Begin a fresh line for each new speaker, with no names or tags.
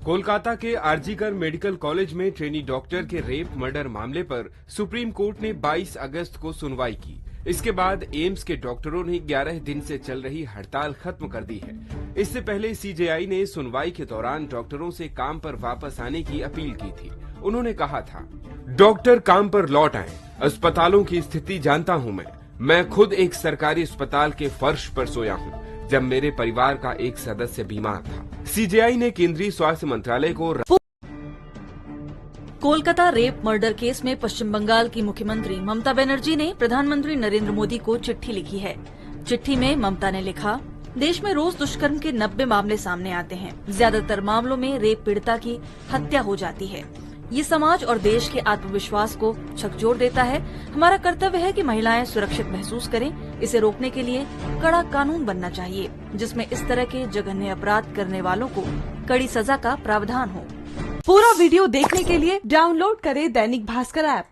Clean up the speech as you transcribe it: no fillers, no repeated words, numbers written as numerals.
कोलकाता के RG Kar medical college में trainee doctor के रेप मर्डर मामले पर सुप्रीम कोर्ट ने 22 अगस्त को सुनवाई की। इसके बाद एम्स के डॉक्टरों ने 11 दिन से चल रही हड़ताल खत्म कर दी है। इससे पहले सीजेआई ने सुनवाई के दौरान डॉक्टरों से काम पर वापस आने की अपील की थी। उन्होंने कहा था, डॉक्टर काम पर लौट आए। अस्पतालों की स्थिति जानता हूँ मैं खुद एक सरकारी अस्पताल के फर्श पर सोया हूँ जब मेरे परिवार का एक सदस्य बीमार था। सीजेआई ने केंद्रीय स्वास्थ्य मंत्रालय को
कोलकाता रेप मर्डर केस में पश्चिम बंगाल की मुख्यमंत्री ममता बनर्जी ने प्रधानमंत्री नरेंद्र मोदी को चिट्ठी लिखी है। चिट्ठी में ममता ने लिखा, देश में रोज दुष्कर्म के 90 मामले सामने आते हैं। ज्यादातर मामलों में रेप पीड़िता की हत्या हो जाती है। ये समाज और देश के आत्मविश्वास को झकझोर देता है। हमारा कर्तव्य है कि महिलाएं सुरक्षित महसूस करें। इसे रोकने के लिए कड़ा कानून बनना चाहिए, जिसमें इस तरह के जघन्य अपराध करने वालों को कड़ी सजा का प्रावधान हो।
पूरा वीडियो देखने के लिए डाउनलोड करें दैनिक भास्कर ऐप।